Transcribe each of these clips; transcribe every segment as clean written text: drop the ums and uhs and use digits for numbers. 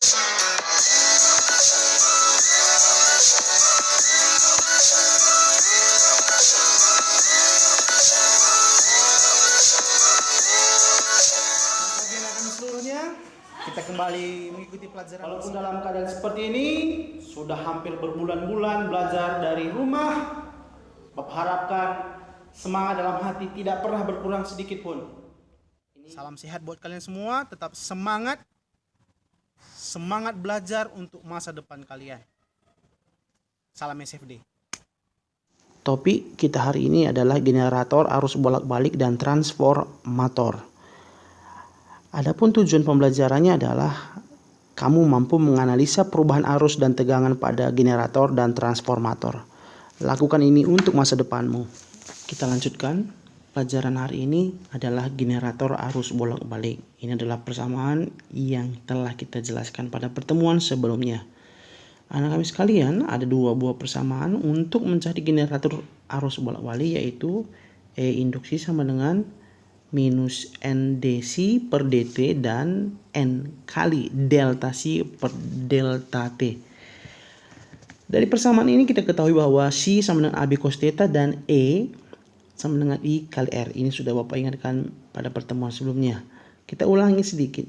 Kita kembali mengikuti pelajaran. Walaupun dalam keadaan seperti ini, sudah hampir berbulan-bulan belajar dari rumah, Bapak harapkan semangat dalam hati tidak pernah berkurang sedikit pun. Salam sehat buat kalian semua, tetap semangat belajar untuk masa depan kalian. Salam SFD. Topik kita hari ini adalah generator arus bolak-balik dan transformator. Adapun tujuan pembelajarannya adalah kamu mampu menganalisa perubahan arus dan tegangan pada generator dan transformator. Lakukan ini untuk masa depanmu. Kita lanjutkan. Pelajaran hari ini adalah generator arus bolak-balik. Ini adalah persamaan yang telah kita jelaskan pada pertemuan sebelumnya. Anak kami sekalian, ada dua buah persamaan untuk mencari generator arus bolak-balik, yaitu E induksi sama dengan minus N dc per dt dan N kali delta C per delta T. Dari persamaan ini kita ketahui bahwa C sama dengan AB cos theta dan E sama dengan I kali R. Ini sudah Bapak ingatkan pada pertemuan sebelumnya. Kita ulangi sedikit.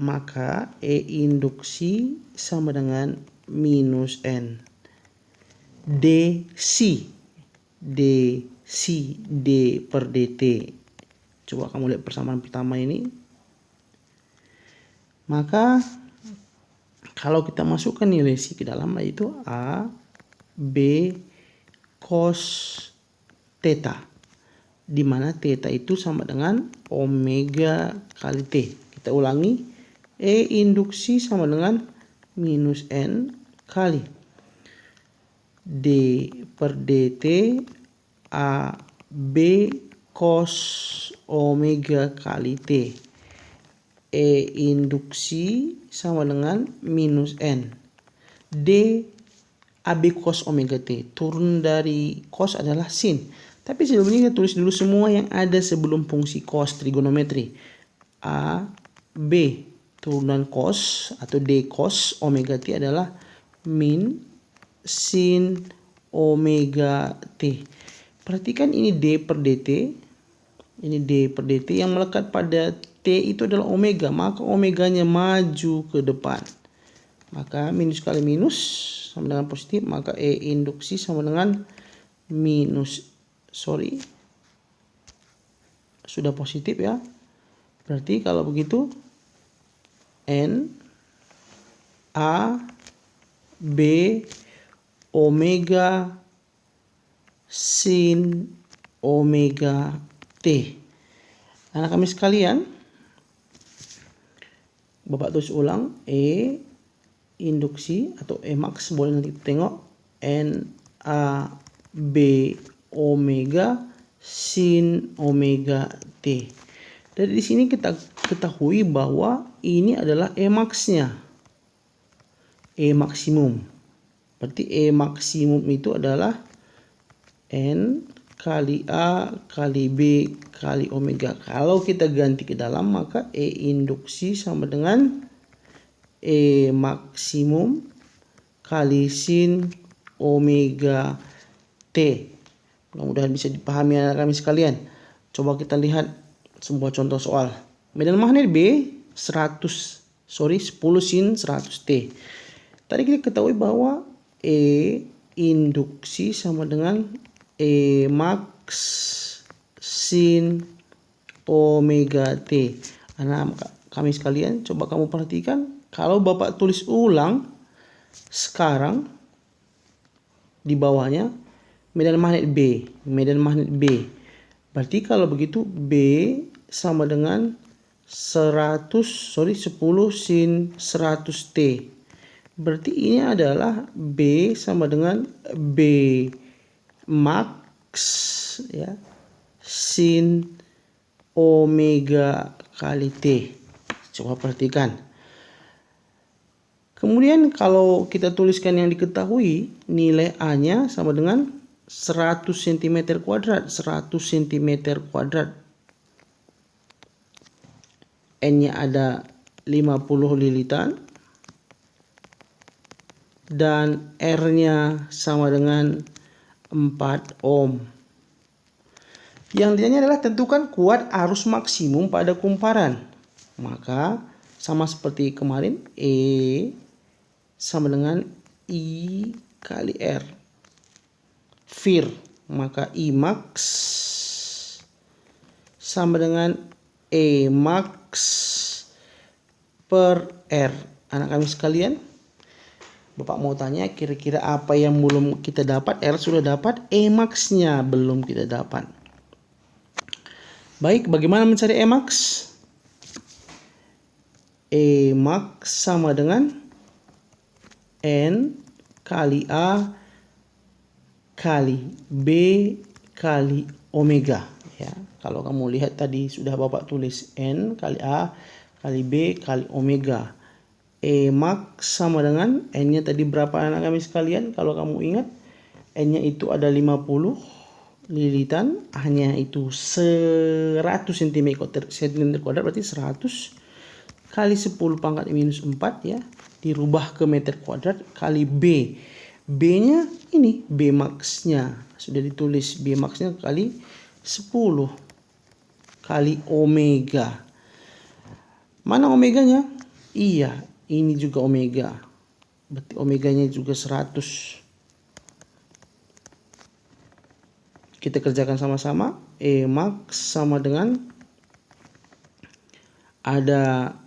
Maka E induksi sama dengan minus N dc d per dt. Coba kamu lihat persamaan pertama ini. Maka kalau kita masukkan nilai C ke dalam, yaitu A B cos theta, di mana theta itu sama dengan omega kali T. Kita ulangi. E induksi sama dengan minus N kali D per dt A B cos omega kali T. E induksi sama dengan minus N D AB cos omega T. Turun dari cos adalah sin. Tapi sebelumnya kita tulis dulu semua yang ada sebelum fungsi cos trigonometri. A B turunan cos atau D cos omega T adalah min sin omega T. Perhatikan ini D per dt. Ini D per dt yang melekat pada T itu adalah omega. Maka omeganya maju ke depan. Maka minus kali minus sama dengan positif. Maka E induksi sama dengan minus. Sudah positif ya. Berarti kalau begitu N A B omega sin omega T. Anak kami sekalian, Bapak tulis ulang. E induksi atau E max, boleh nanti tengok. N A B omega sin omega T. Dari di sini kita ketahui bahwa ini adalah E max-nya. E maksimum. Berarti E maksimum itu adalah N kali A kali B kali omega. Kalau kita ganti ke dalam, maka E induksi sama dengan E maksimum kali sin omega T. Mudah-mudahan bisa dipahami anak kami sekalian. Coba kita lihat sebuah contoh soal. Medan magnet B 10 sin 100 T. Tadi kita ketahui bahwa E induksi sama dengan E max sin omega T. Anak kami sekalian, coba kamu perhatikan. Kalau Bapak tulis ulang sekarang di bawahnya medan magnet B. Medan magnet B. Berarti kalau begitu B sama dengan 10 sin 100 T. Berarti ini adalah B sama dengan B max ya sin omega kali T. Coba perhatikan. Kemudian kalau kita tuliskan yang diketahui, nilai A-nya sama dengan 100 cm kuadrat. 100 cm kuadrat. N-nya ada 50 lilitan. dan R-nya sama dengan 4 ohm. Yang ditanya adalah tentukan kuat arus maksimum pada kumparan. Maka sama seperti kemarin, E sama dengan I kali R. VIR, maka I max sama dengan E max per R. Anak kami sekalian, Bapak mau tanya kira-kira apa yang belum kita dapat? R sudah dapat, E max-nya belum kita dapat. Baik, bagaimana mencari E max? E max sama dengan N kali A kali B kali omega. Ya, kalau kamu lihat tadi sudah Bapak tulis N kali A kali B kali omega. E max sama dengan N-nya tadi berapa anak kami sekalian? Kalau kamu ingat, N-nya itu ada 50 lilitan, hanya itu 100 cm kuadrat, berarti 100 kali 10 pangkat minus 4 ya, dirubah ke meter kuadrat kali B. B-nya ini, B max-nya sudah ditulis, B max-nya kali 10 kali omega. Mana omeganya? Iya, ini juga omega. Berarti omeganya juga 100. Kita kerjakan sama-sama. E max sama dengan, ada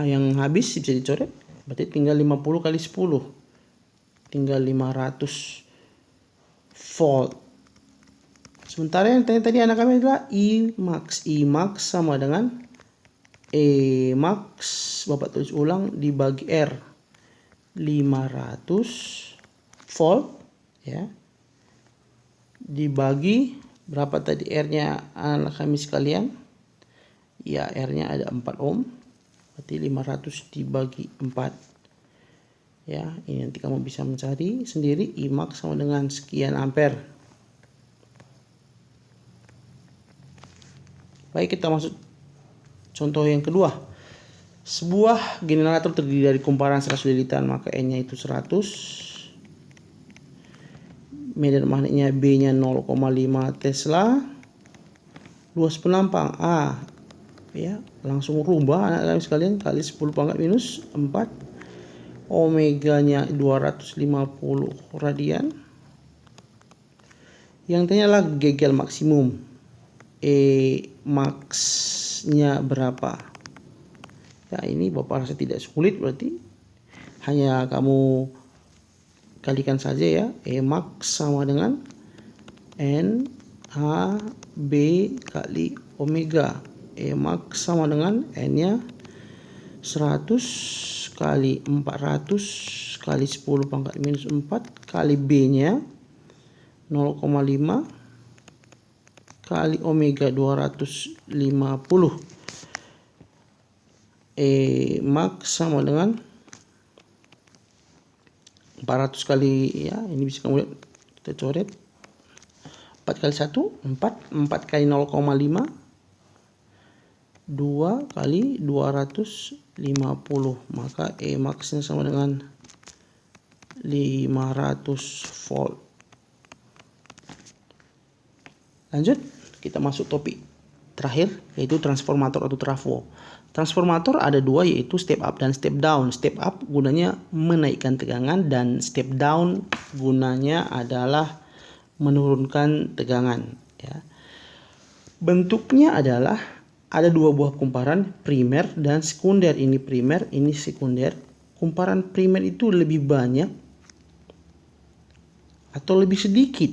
yang habis bisa dicoret, berarti tinggal 50 kali 10, tinggal 500 volt. Sementara yang tadi anak kami adalah I max. I max sama dengan E max, Bapak tulis ulang, dibagi R, 500 volt ya, dibagi berapa tadi R-nya anak kami sekalian? Ya, R-nya ada 4 ohm. Berarti 500 dibagi 4. Ya, ini nanti kamu bisa mencari sendiri. I max sama dengan sekian ampere. Baik, kita masuk contoh yang kedua. Sebuah generator terdiri dari kumparan 100 lilitan, maka N-nya itu 100. Medan magnetnya B-nya 0,5 Tesla. Luas penampang A, ya, langsung rubah anak kami sekalian, kali 10 pangkat minus 4. Omeganya 250 radian. Yang tanya adalah gegel maksimum. E max-nya berapa? Ya, ini Bapak rasa tidak sulit, berarti hanya kamu kalikan saja ya. E max sama dengan N A B kali omega. E max sama dengan N-nya 100 kali 400 kali 10 pangkat minus 4 kali B-nya 0,5 kali omega 250. E max sama dengan 400 kali, ya, ini bisa kamu lihat, kita coret 4 kali 1 4, 4 kali 0,5 2 kali 250, maka E max nya sama dengan 500 volt. Lanjut, kita masuk topik terakhir, yaitu transformator atau trafo. Transformator ada dua, yaitu step up dan step down. Step up gunanya menaikkan tegangan, dan step down gunanya adalah menurunkan tegangan. Ya. Bentuknya adalah ada dua buah kumparan, primer dan sekunder. Ini primer, ini sekunder. Kumparan primer itu lebih banyak atau lebih sedikit,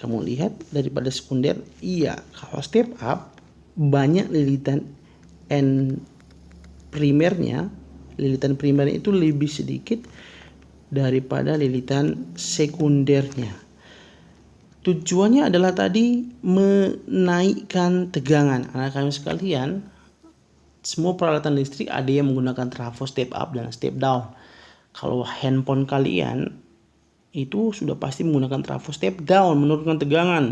kamu lihat, daripada sekunder? Iya, kalau step up banyak lilitan N primernya, lilitan primernya itu lebih sedikit daripada lilitan sekundernya. Tujuannya adalah tadi menaikkan tegangan. Anak kami sekalian, semua peralatan listrik ada yang menggunakan trafo step up dan step down. Kalau handphone kalian itu sudah pasti menggunakan trafo step down, menurunkan tegangan.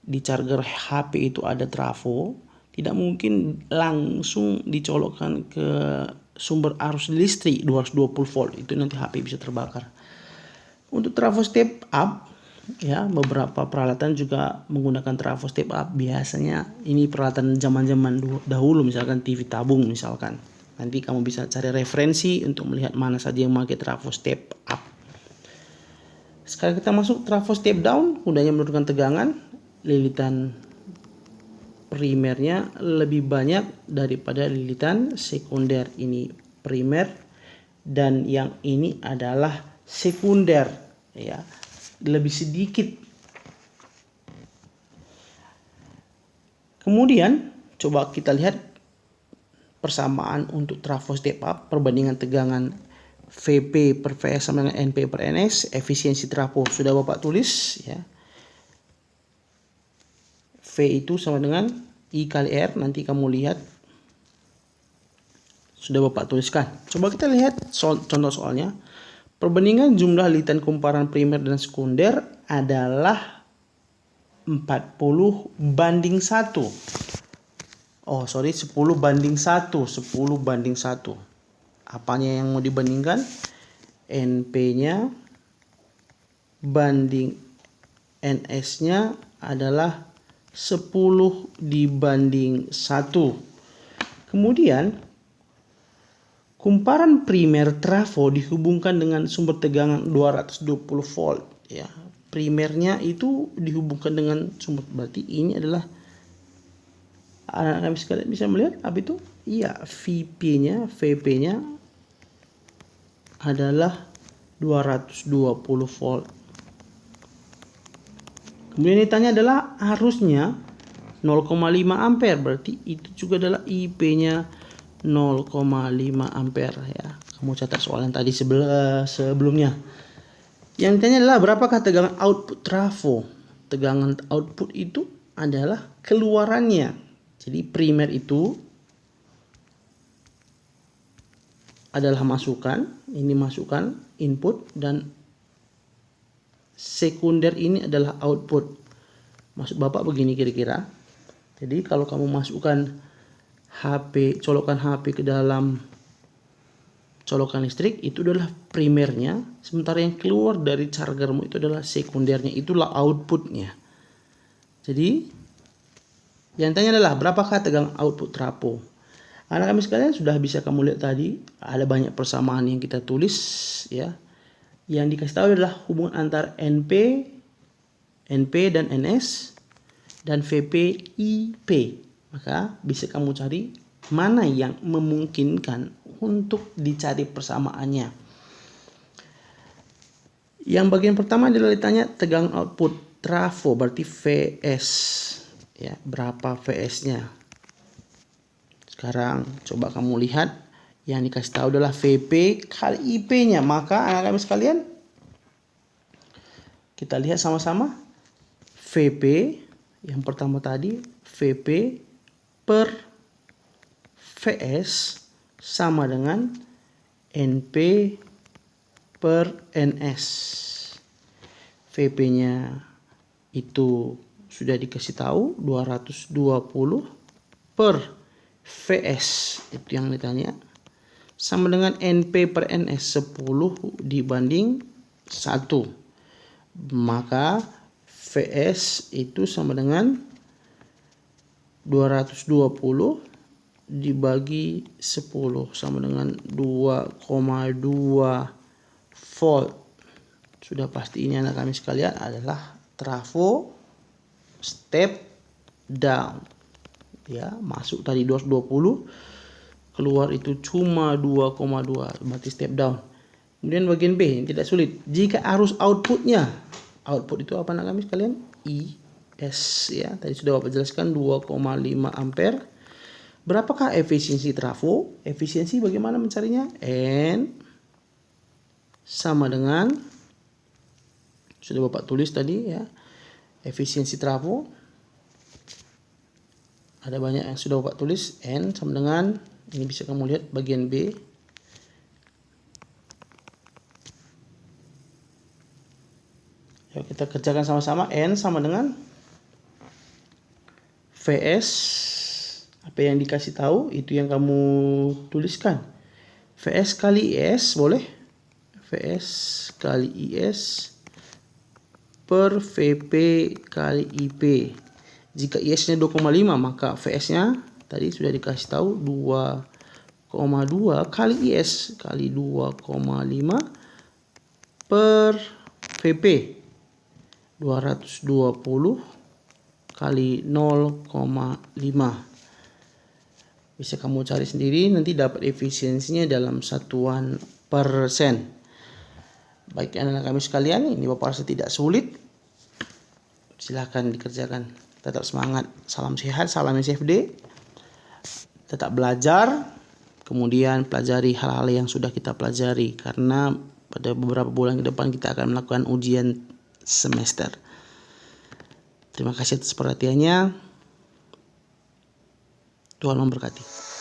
Di charger HP itu ada trafo, tidak mungkin langsung dicolokkan ke sumber arus listrik 220 volt, itu nanti HP bisa terbakar. Untuk trafo step up, ya, beberapa peralatan juga menggunakan trafo step up. Biasanya ini peralatan zaman-zaman dahulu, misalkan TV tabung misalkan. Nanti kamu bisa cari referensi untuk melihat mana saja yang memakai trafo step up. Sekarang kita masuk trafo step down, gunanya menurunkan tegangan. Lilitan primernya lebih banyak daripada lilitan sekunder. Ini primer dan yang ini adalah sekunder, ya, lebih sedikit. Kemudian coba kita lihat persamaan untuk trafo step up, perbandingan tegangan VP per VS sama dengan NP per NS. Efisiensi trafo sudah Bapak tulis, ya. V itu sama dengan I kali R, nanti kamu lihat sudah Bapak tuliskan. Coba kita lihat contoh soalnya. Perbandingan jumlah lilitan kumparan primer dan sekunder adalah 40 banding 1. Oh sorry, 10 banding 1. 10 banding 1. Apanya yang mau dibandingkan? NP-nya banding NS-nya adalah 10 dibanding 1. Kemudian kumparan primer trafo dihubungkan dengan sumber tegangan 220 volt, ya. Primernya itu dihubungkan dengan sumber, berarti ini adalah, anak-anak sekalian bisa melihat apa itu? Iya, VP-nya adalah 220 volt. Kemudian ditanya adalah arusnya 0,5 ampere, berarti itu juga adalah IP-nya 0,5 ampere, ya. Kamu catat soal yang tadi sebelumnya. Yang ditanya adalah berapakah tegangan output trafo? Tegangan output itu adalah keluarannya. Jadi primer itu adalah masukan, ini masukan input, dan sekunder ini adalah output. Maksud Bapak begini kira-kira. Jadi kalau kamu masukkan colokan HP ke dalam colokan listrik, itu adalah primernya, sementara yang keluar dari chargermu itu adalah sekundernya, itulah outputnya. Jadi yang tanya adalah berapakah tegangan output trafo? Anak kami sekalian sudah bisa kamu lihat tadi, ada banyak persamaan yang kita tulis, ya. Yang dikasih tahu adalah hubungan antara NP dan NS dan VP IP. Maka bisa kamu cari mana yang memungkinkan untuk dicari persamaannya. Yang bagian pertama adalah ditanya tegangan output trafo, berarti VS, ya, berapa VS-nya. Sekarang coba kamu lihat, yang dikasih tahu adalah VP kali IP-nya. Maka anak kami sekalian, kita lihat sama-sama. VP yang pertama tadi, VP per VS sama dengan NP per NS. VP-nya itu sudah dikasih tahu 220 per VS, itu yang ditanya, sama dengan NP per NS 10 dibanding 1. Maka VS itu sama dengan 220 dibagi 10 sama dengan 2,2 volt. Sudah pasti ini anak kami sekalian adalah trafo step down, ya. Masuk tadi 220, keluar itu cuma 2,2, berarti step down. Kemudian bagian B yang tidak sulit. Jika arus output itu apa anak kami sekalian? IS, ya. Tadi sudah Bapak jelaskan 2,5 ampere. Berapakah efisiensi trafo? Efisiensi bagaimana mencarinya? N sama dengan, sudah Bapak tulis tadi, ya. Efisiensi trafo ada banyak yang sudah Bapak tulis. N sama dengan, ini bisa kamu lihat bagian B, yuk kita kerjakan sama-sama. N sama dengan VS, apa yang dikasih tahu itu yang kamu tuliskan. VS kali IS boleh. VS kali IS per VP kali IP. Jika IS-nya 2,5 maka VS-nya tadi sudah dikasih tahu 2,2 kali IS kali 2,5 per VP 220 kali 0,5. Bisa kamu cari sendiri, nanti dapat efisiensinya dalam satuan persen. Baik anak-anak kami sekalian, ini Bapak rasa tidak sulit. Silahkan dikerjakan. Tetap semangat. Salam sehat, salam SFD. Tetap belajar. Kemudian pelajari hal-hal yang sudah kita pelajari. Karena pada beberapa bulan ke depan kita akan melakukan ujian semester. Terima kasih atas perhatiannya. Tuhan memberkati.